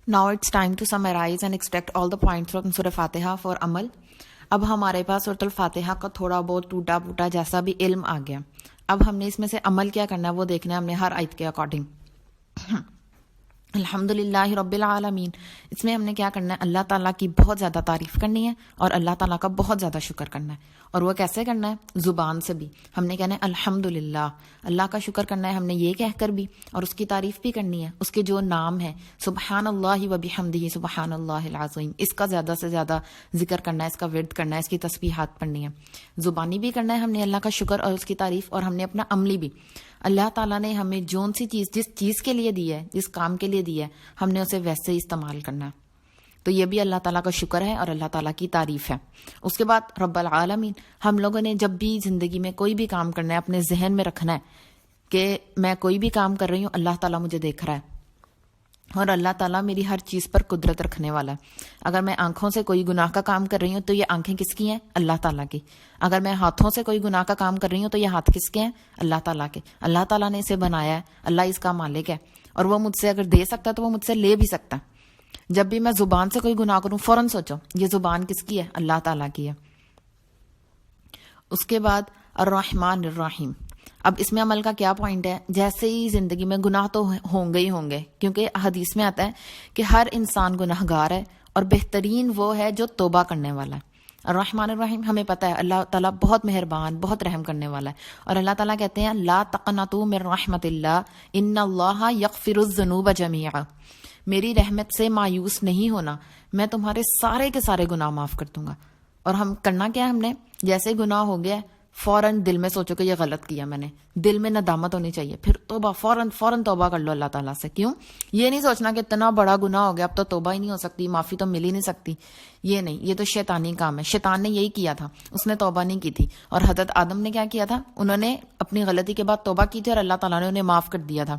Now it's time to summarize and extract all the points from Surah Fatiha for amal. اب ہمارے پاس سورۃ الفاتحہ کا تھوڑا بہت ٹوٹا پوٹا جیسا بھی علم آ گیا. اب ہم نے اس میں سے عمل کیا کرنا ہے وہ دیکھنا ہے ہم نے ہر آیت کے اکارڈنگ. الحمدللہ رب العالمین، اس میں ہم نے کیا کرنا ہے؟ اللہ تعالیٰ کی بہت زیادہ تعریف کرنی ہے اور اللہ تعالیٰ کا بہت زیادہ شکر کرنا ہے. اور وہ کیسے کرنا ہے؟ زبان سے بھی ہم نے کہنا ہے الحمدللہ، اللہ کا شکر کرنا ہے ہم نے یہ کہہ کر بھی، اور اس کی تعریف بھی کرنی ہے. اس کے جو نام ہے سبحان اللہ و بحمدہ سبحان اللہ العظیم، اس کا زیادہ سے زیادہ ذکر کرنا ہے، اس کا ورد کرنا ہے، اس کی تسبیحات پڑھنی ہے. زبانی بھی کرنا ہے ہم نے اللہ کا شکر اور اس کی تعریف، اور ہم نے اپنا عملی بھی، اللہ تعالیٰ نے ہمیں جون سی چیز جس چیز کے لیے دی ہے، جس کام کے لیے دی ہے، ہم نے اسے ویسے ہی استعمال کرنا ہے. تو یہ بھی اللہ تعالیٰ کا شکر ہے اور اللہ تعالیٰ کی تعریف ہے. اس کے بعد رب العالمین، ہم لوگوں نے جب بھی زندگی میں کوئی بھی کام کرنا ہے اپنے ذہن میں رکھنا ہے کہ میں کوئی بھی کام کر رہی ہوں اللہ تعالیٰ مجھے دیکھ رہا ہے اور اللہ تعالیٰ میری ہر چیز پر قدرت رکھنے والا ہے. اگر میں آنکھوں سے کوئی گناہ کا کام کر رہی ہوں تو یہ آنکھیں کس کی ہیں؟ اللہ تعالیٰ کی. اگر میں ہاتھوں سے کوئی گناہ کا کام کر رہی ہوں تو یہ ہاتھ کس کے ہیں؟ اللہ تعالیٰ کے. اللہ تعالیٰ نے اسے بنایا ہے، اللہ اس کا مالک ہے، اور وہ مجھ سے اگر دے سکتا ہے تو وہ مجھ سے لے بھی سکتا ہے. جب بھی میں زبان سے کوئی گناہ کروں فوراً سوچو یہ زبان کس کی ہے؟ اللہ تعالیٰ کی ہے. اس کے بعد الرحمن الرحیم. اب اس میں عمل کا کیا پوائنٹ ہے؟ جیسے ہی زندگی میں گناہ تو ہوں گے ہی ہوں گے، کیونکہ حدیث میں آتا ہے کہ ہر انسان گناہ گار ہے اور بہترین وہ ہے جو توبہ کرنے والا ہے. الرحمن الرحیم، ہمیں پتہ ہے اللہ تعالیٰ بہت مہربان، بہت رحم کرنے والا ہے. اور اللہ تعالیٰ کہتے ہیں لا تقنطوا من رحمت اللہ ان اللہ یغفر الذنوب جمیعا، میری رحمت سے مایوس نہیں ہونا، میں تمہارے سارے کے سارے گناہ معاف کر دوں گا. اور ہم کرنا کیا ہے؟ ہم نے جیسے گناہ ہو گیا فوراً دل میں سوچو کہ یہ غلط کیا میں نے، دل میں ندامت ہونی چاہیے، پھر توبہ، فوراً توبہ کر لو اللہ تعالیٰ سے. کیوں؟ یہ نہیں سوچنا کہ اتنا بڑا گناہ ہو گیا اب تو توبہ ہی نہیں ہو سکتی، معافی تو مل ہی نہیں سکتی. یہ نہیں، یہ تو شیطانی کام ہے. شیطان نے یہی کیا تھا، اس نے توبہ نہیں کی تھی. اور حضرت آدم نے کیا کیا تھا؟ انہوں نے اپنی غلطی کے بعد توبہ کی تھی اور اللہ تعالیٰ نے انہیں معاف کر دیا تھا.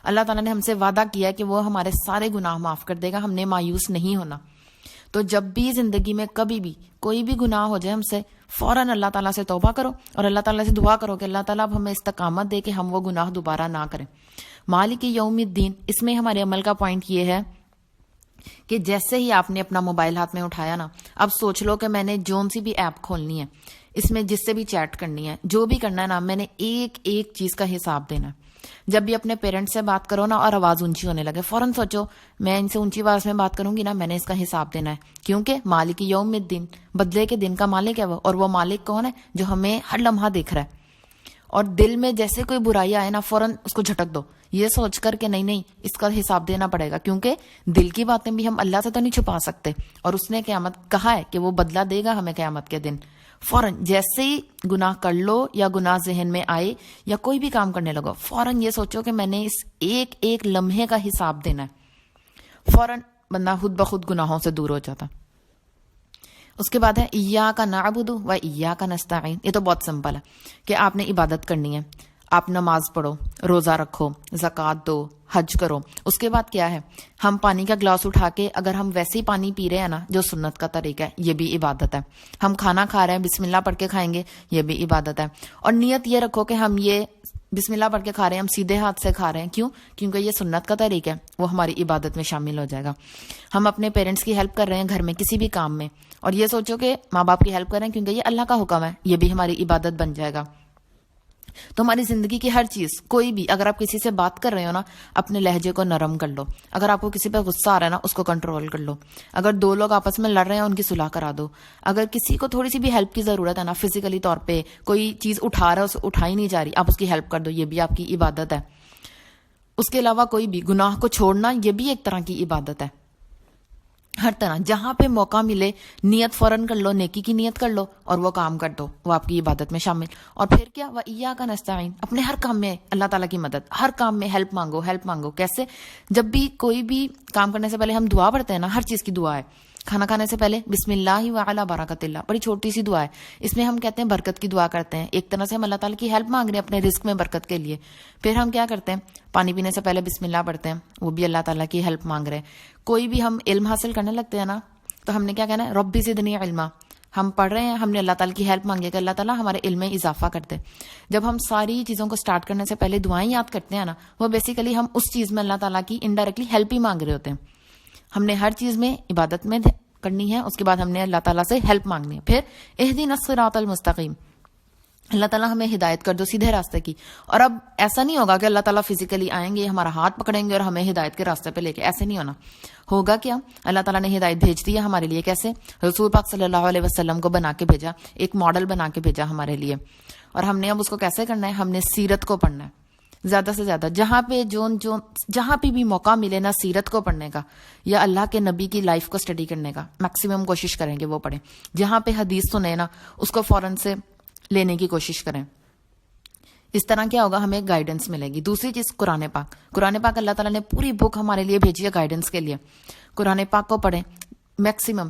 اللہ تعالیٰ نے ہم سے وعدہ کیا کہ وہ ہمارے سارے گناہ معاف کر دے گا، ہم نے مایوس نہیں ہونا. تو جب بھی زندگی میں کبھی بھی کوئی بھی گناہ ہو جائے ہم سے، فوراً اللہ تعالیٰ سے توبہ کرو اور اللہ تعالیٰ سے دعا کرو کہ اللہ تعالیٰ اب ہمیں استقامت دے کہ ہم وہ گناہ دوبارہ نہ کریں. مالک یوم الدین، اس میں ہمارے عمل کا پوائنٹ یہ ہے کہ جیسے ہی آپ نے اپنا موبائل ہاتھ میں اٹھایا نا، اب سوچ لو کہ میں نے جون سی بھی ایپ کھولنی ہے، اس میں جس سے بھی چیٹ کرنی ہے، جو بھی کرنا ہے نا، میں نے ایک ایک چیز کا حساب دینا ہے. جب بھی اپنے پیرنٹس سے بات کرو نا اور آواز اونچی ہونے لگے، فوراً سوچو میں ان سے اونچی آواز میں بات کروں گی نا، میں نے اس کا حساب دینا ہے. کیونکہ مالک یوم الدین، بدلے کے دن کا مالک ہے وہ، اور وہ مالک کون ہے؟ جو ہمیں ہر لمحہ دیکھ رہا ہے. اور دل میں جیسے کوئی برائی آئے نا فوراً اس کو جھٹک دو، یہ سوچ کر کہ نہیں اس کا حساب دینا پڑے گا، کیونکہ دل کی باتیں بھی ہم اللہ سے تو نہیں چھپا سکتے، اور اس نے قیامت کہا ہے کہ وہ بدلہ دے گا ہمیں قیامت کے دن. فوراً جیسے ہی گناہ کر لو یا گناہ ذہن میں آئے یا کوئی بھی کام کرنے لگو، فوراً یہ سوچو کہ میں نے اس ایک ایک لمحے کا حساب دینا ہے. فوراً بندہ خود بخود گناہوں سے دور ہو جاتا. اس کے بعد ہے ایاک نعبد و ایاک نستعین. یہ تو بہت سمپل ہے کہ آپ نے عبادت کرنی ہے، آپ نماز پڑھو، روزہ رکھو، زکوٰۃ دو، حج کرو. اس کے بعد کیا ہے؟ ہم پانی کا گلاس اٹھا کے اگر ہم ویسے ہی پانی پی رہے ہیں نا جو سنت کا طریقہ ہے، یہ بھی عبادت ہے. ہم کھانا کھا رہے ہیں بسم اللہ پڑھ کے کھائیں گے، یہ بھی عبادت ہے. اور نیت یہ رکھو کہ ہم یہ بسم اللہ پڑھ کے کھا رہے ہیں، ہم سیدھے ہاتھ سے کھا رہے ہیں. کیوں؟ کیونکہ یہ سنت کا طریقہ ہے، وہ ہماری عبادت میں شامل ہو جائے گا. ہم اپنے پیرنٹس کی ہیلپ کر رہے ہیں گھر میں کسی بھی کام میں، اور یہ سوچو کہ ماں باپ کی ہیلپ کر رہے ہیں کیونکہ یہ اللہ کا حکم ہے، یہ بھی ہماری عبادت بن جائے گا. تو ہماری زندگی کی ہر چیز، کوئی بھی، اگر آپ کسی سے بات کر رہے ہو نا، اپنے لہجے کو نرم کر لو. اگر آپ کو کسی پہ غصہ آ رہا ہے نا، اس کو کنٹرول کر لو. اگر دو لوگ آپس میں لڑ رہے ہیں ان کی صلح کرا دو. اگر کسی کو تھوڑی سی بھی ہیلپ کی ضرورت ہے نا، فزیکلی طور پہ کوئی چیز اٹھا رہا ہے اسے اٹھائی نہیں جا رہی، آپ اس کی ہیلپ کر دو، یہ بھی آپ کی عبادت ہے. اس کے علاوہ کوئی بھی گناہ کو چھوڑنا، یہ بھی ایک طرح کی عبادت ہے. ہر طرح جہاں پہ موقع ملے نیت فوراً کر لو، نیکی کی نیت کر لو اور وہ کام کر دو، وہ آپ کی عبادت میں شامل. اور پھر کیا؟ وَإِيَّاكَ نَسْتَعِينُ، اپنے ہر کام میں اللہ تعالیٰ کی مدد، ہر کام میں ہیلپ مانگو. کیسے؟ جب بھی کوئی بھی کام کرنے سے پہلے ہم دعا پڑھتے ہیں نا، ہر چیز کی دعا ہے. کھانا کھانے سے پہلے بسم اللہ وعلی برکت اللہ، بڑی چھوٹی سی دعا ہے، اس میں ہم کہتے ہیں برکت کی دعا کرتے ہیں. ایک طرح سے ہم اللہ تعالیٰ کی ہیلپ مانگ رہے ہیں اپنے رزق میں برکت کے لیے. پھر ہم کیا کرتے ہیں؟ پانی پینے سے پہلے بسم اللہ پڑھتے ہیں، وہ بھی اللہ تعالیٰ کی ہیلپ مانگ رہے ہیں. کوئی بھی ہم علم حاصل کرنے لگتے ہیں نا، تو ہم نے کیا کہنا ہے؟ ربی زدنی علما. ہم پڑھ رہے ہیں، ہم نے اللہ تعالیٰ کی ہیلپ مانگی کہ اللہ تعالیٰ ہمارے علم میں اضافہ کر دے. جب ہم ساری چیزوں کو سٹارٹ کرنے سے پہلے دعائیں یاد کرتے ہیں نا، وہ بیسیکلی ہم اس چیز میں اللہ تعالیٰ کی انڈائریکٹلی ہیلپ ہی مانگ رہے ہوتے ہیں. ہم نے ہر چیز میں عبادت میں کرنی ہے، اس کے بعد ہم نے اللہ تعالیٰ سے ہیلپ مانگنی ہے. پھر اہدنا الصراط المستقیم، اللہ تعالیٰ ہمیں ہدایت کر دو سیدھے راستے کی. اور اب ایسا نہیں ہوگا کہ اللہ تعالیٰ فزیکلی آئیں گے، ہمارا ہاتھ پکڑیں گے اور ہمیں ہدایت کے راستے پہ لے کے، ایسے نہیں ہونا. ہوگا کیا؟ اللہ تعالیٰ نے ہدایت بھیج دی ہے ہمارے لیے. کیسے؟ رسول پاک صلی اللہ علیہ وسلم کو بنا کے بھیجا، ایک ماڈل بنا کے بھیجا ہمارے لیے. اور ہم نے اب اس کو کیسے کرنا ہے؟ ہم نے سیرت کو پڑھنا ہے زیادہ سے زیادہ. جہاں پہ بھی موقع ملے نا سیرت کو پڑھنے کا یا اللہ کے نبی کی لائف کو اسٹڈی کرنے کا، میکسیمم کوشش کریں گے وہ پڑھیں. جہاں پہ حدیث سنے نا اس کو فوراً سے لینے کی کوشش کریں. اس طرح کیا ہوگا؟ ہمیں گائیڈنس ملے گی. دوسری چیز قرآن پاک اللہ تعالیٰ نے پوری بک ہمارے لیے بھیجی ہے گائیڈنس کے لیے. قرآن پاک کو پڑھیں میکسیمم،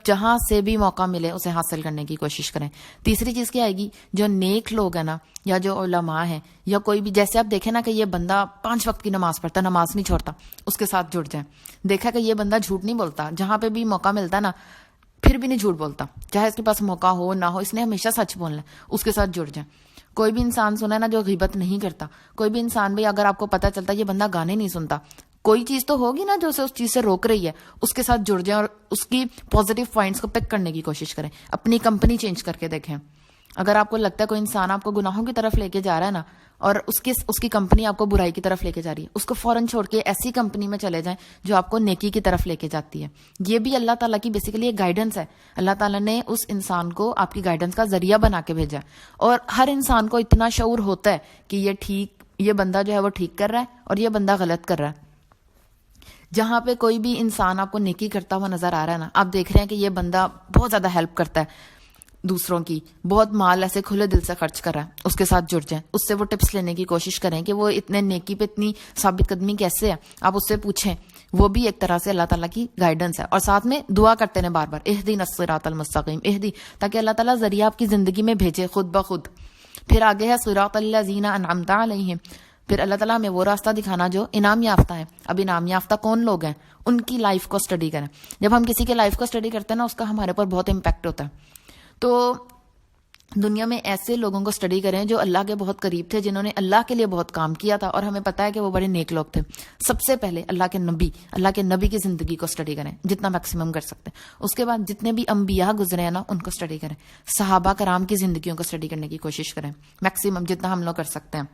جہاں سے بھی موقع ملے اسے حاصل کرنے کی کوشش کریں. تیسری چیز کیا آئے گی؟ جو نیک لوگ ہیں نا یا جو علماء ہیں یا کوئی بھی، جیسے آپ دیکھیں نا کہ یہ بندہ 5 وقت کی نماز پڑھتا، نماز نہیں چھوڑتا، اس کے ساتھ جڑ جائیں. دیکھا کہ یہ بندہ جھوٹ نہیں بولتا، جہاں پہ بھی موقع ملتا نا پھر بھی نہیں جھوٹ بولتا، چاہے اس کے پاس موقع ہو نہ ہو، اس نے ہمیشہ سچ بولنا ہے، اس کے ساتھ جڑ جائیں. کوئی بھی انسان سنا ہے نا جو غیبت نہیں کرتا. کوئی بھی انسان بھی اگر آپ کو پتہ چلتا ہے یہ بندہ گانے نہیں سنتا، کوئی چیز تو ہوگی نا جو اسے اس چیز سے روک رہی ہے، اس کے ساتھ جڑ جائیں اور اس کی پازیٹیو پوائنٹس کو پک کرنے کی کوشش کریں. اپنی کمپنی چینج کر کے دیکھیں. اگر آپ کو لگتا ہے کوئی انسان آپ کو گناہوں کی طرف لے کے جا رہا ہے نا اور اس کی کمپنی آپ کو برائی کی طرف لے کے جا رہی ہے، اس کو فوراً چھوڑ کے ایسی کمپنی میں چلے جائیں جو آپ کو نیکی کی طرف لے کے جاتی ہے. یہ بھی اللہ تعالیٰ کی بیسیکلی ایک گائیڈنس ہے. اللہ تعالیٰ نے اس انسان کو آپ کی گائیڈنس کا ذریعہ بنا کے بھیجا ہے. اور ہر انسان کو اتنا شعور ہوتا ہے کہ یہ بندہ جو ہے وہ ٹھیک کر رہا ہے اور یہ بندہ غلط کر رہا ہے. جہاں پہ کوئی بھی انسان آپ کو نیکی کرتا ہوا نظر آ رہا ہے نا، آپ دیکھ رہے ہیں کہ یہ بندہ بہت زیادہ ہیلپ کرتا ہے دوسروں کی، بہت مال ایسے کھلے دل سے خرچ کر رہا ہے، اس کے ساتھ جڑ جائیں. اس سے وہ ٹپس لینے کی کوشش کریں کہ وہ اتنے نیکی پہ اتنی ثابت قدمی کیسے ہے، آپ اس سے پوچھیں. وہ بھی ایک طرح سے اللہ تعالیٰ کی گائیڈنس ہے. اور ساتھ میں دعا کرتے ہیں بار بار اہدنا الصراط المستقیم، تاکہ اللہ تعالیٰ ذریعہ آپ کی زندگی میں بھیجے خود بخود. پھر آگے ہے صراط الذین انعمت علیہم، پھر اللہ تعالیٰ ہمیں وہ راستہ دکھانا جو انعام یافتہ ہیں. اب انعام یافتہ کون لوگ ہیں؟ ان کی لائف کو اسٹڈی کریں. جب ہم کسی کے لائف کو اسٹڈی کرتے ہیں نا اس کا ہمارے پر بہت امپیکٹ ہوتا ہے. تو دنیا میں ایسے لوگوں کو اسٹڈی کریں جو اللہ کے بہت قریب تھے، جنہوں نے اللہ کے لیے بہت کام کیا تھا اور ہمیں پتا ہے کہ وہ بڑے نیک لوگ تھے. سب سے پہلے اللہ کے نبی کی زندگی کو اسٹڈی کریں جتنا میکسیمم کر سکتے ہیں. اس کے بعد جتنے بھی انبیاء گزرے ہیں نا ان کو اسٹڈی کریں. صحابہ کرام کی زندگیوں کو اسٹڈی کرنے کی کوشش کریں میکسیمم جتنا ہم لوگ کر سکتے ہیں.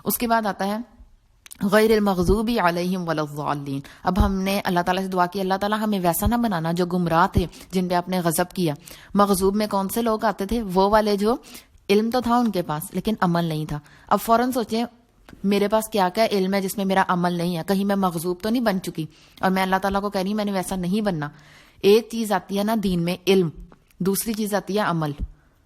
اس کے بعد آتا ہے غیر المغضوب علیہم ولا الضالین. اب ہم نے اللہ تعالیٰ سے دعا کی اللہ تعالیٰ ہمیں ویسا نہ بنانا جو گمراہ تھے، جن پہ آپ نے غضب کیا. مغضوب میں کون سے لوگ آتے تھے؟ وہ والے جو علم تو تھا ان کے پاس لیکن عمل نہیں تھا. اب فوراً سوچیں میرے پاس کیا کیا علم ہے جس میں میرا عمل نہیں ہے، کہیں میں مغضوب تو نہیں بن چکی اور میں اللہ تعالیٰ کو کہہ رہی ہوں میں نے ویسا نہیں بننا. ایک چیز آتی ہے نا دین میں علم، دوسری چیز آتی ہے عمل.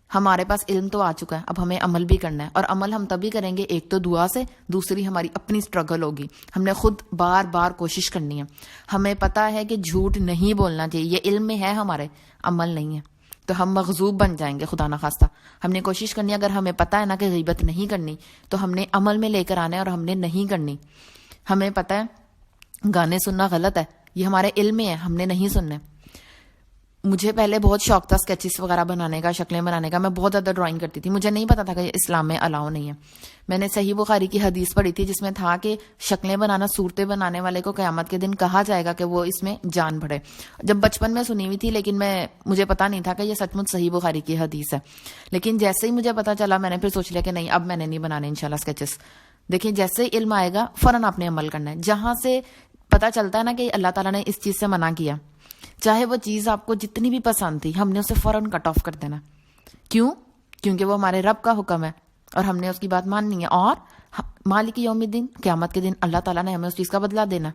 ہمارے پاس علم تو آ چکا ہے، اب ہمیں عمل بھی کرنا ہے. اور عمل ہم تبھی کریں گے، ایک تو دعا سے، دوسری ہماری اپنی سٹرگل ہوگی. ہم نے خود بار بار کوشش کرنی ہے. ہمیں پتا ہے کہ جھوٹ نہیں بولنا چاہیے، یہ علم میں ہے ہمارے، عمل نہیں ہے تو ہم مغضوب بن جائیں گے خدا نخواستہ. ہم نے کوشش کرنی ہے، اگر ہمیں پتا ہے نا کہ غیبت نہیں کرنی تو ہم نے عمل میں لے کر آنا ہے اور ہم نے نہیں کرنی. ہمیں پتا ہے گانے سننا غلط ہے، یہ ہمارے علم میں ہے، ہم نے نہیں سننے. مجھے پہلے بہت شوق تھا اسکیچز وغیرہ بنانے کا، شکلیں بنانے کا. میں بہت زیادہ ڈرائنگ کرتی تھی. مجھے نہیں پتا تھا کہ اسلام میں الاؤ نہیں ہے. میں نے صحیح بخاری کی حدیث پڑھی تھی جس میں تھا کہ شکلیں بنانا، صورتیں بنانے والے کو قیامت کے دن کہا جائے گا کہ وہ اس میں جان بڑھے. جب بچپن میں سنی ہوئی تھی لیکن مجھے پتا نہیں تھا کہ یہ سچ مچ صحیح بخاری کی حدیث ہے. لیکن جیسے ہی مجھے پتا چلا میں نے پھر سوچ لیا کہ نہیں اب میں نے نہیں بنانے انشاءاللہ اسکیچز. دیکھیں جیسے ہی علم آئے گا فوراً آپ نے عمل کرنا ہے. جہاں سے پتا چلتا ہے نا کہ اللہ تعالیٰ نے اس چیز سے منع کیا، چاہے وہ چیز آپ کو جتنی بھی پسند تھی، ہم نے اسے فوراً کٹ آف کر دینا. کیوں؟ کیونکہ وہ ہمارے رب کا حکم ہے اور ہم نے اس کی بات ماننی ہے. اور مالک یوم الدین، قیامت کے دن اللہ تعالیٰ نے ہمیں اس چیز کا بدلہ دینا.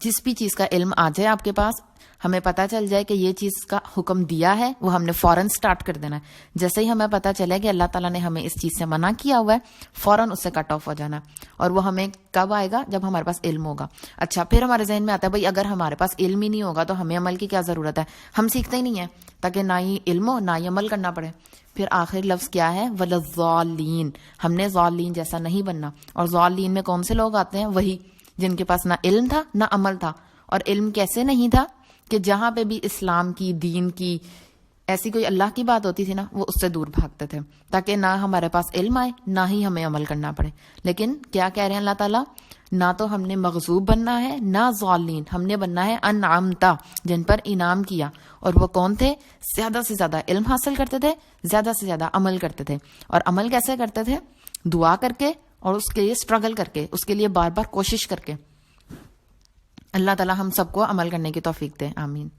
جس بھی چیز کا علم آ جائے آپ کے پاس، ہمیں پتہ چل جائے کہ یہ چیز کا حکم دیا ہے، وہ ہم نے فوراً سٹارٹ کر دینا ہے. جیسے ہی ہمیں پتہ چلے کہ اللہ تعالیٰ نے ہمیں اس چیز سے منع کیا ہوا ہے، فوراً اس سے کٹ آف ہو جانا ہے. اور وہ ہمیں کب آئے گا؟ جب ہمارے پاس علم ہوگا. اچھا پھر ہمارے ذہن میں آتا ہے بھائی اگر ہمارے پاس علم ہی نہیں ہوگا تو ہمیں عمل کی کیا ضرورت ہے؟ ہم سیکھتے ہی نہیں ہیں تاکہ نہ ہی علم ہو نہ ہی عمل کرنا پڑے. پھر آخر لفظ کیا ہے؟ وَلَضَّالِّينَ. ہم نے ضالین جیسا نہیں بننا. اور ضالین میں کون سے لوگ آتے ہیں؟ وہی جن کے پاس نہ علم تھا نہ عمل تھا. اور علم کیسے نہیں تھا؟ کہ جہاں پہ بھی اسلام کی، دین کی، ایسی کوئی اللہ کی بات ہوتی تھی نا وہ اس سے دور بھاگتے تھے تاکہ نہ ہمارے پاس علم آئے نہ ہی ہمیں عمل کرنا پڑے. لیکن کیا کہہ رہے ہیں اللہ تعالیٰ؟ نہ تو ہم نے مغضوب بننا ہے نہ ضالین، ہم نے بننا ہے انعمتا، جن پر انعام کیا. اور وہ کون تھے؟ زیادہ سے زیادہ علم حاصل کرتے تھے، زیادہ سے زیادہ عمل کرتے تھے. اور عمل کیسے کرتے تھے؟ دعا کر کے اور اس کے لیے اسٹرگل کر کے، اس کے لیے بار بار کوشش کر کے. اللہ تعالی ہم سب کو عمل کرنے کی توفیق دے، آمین.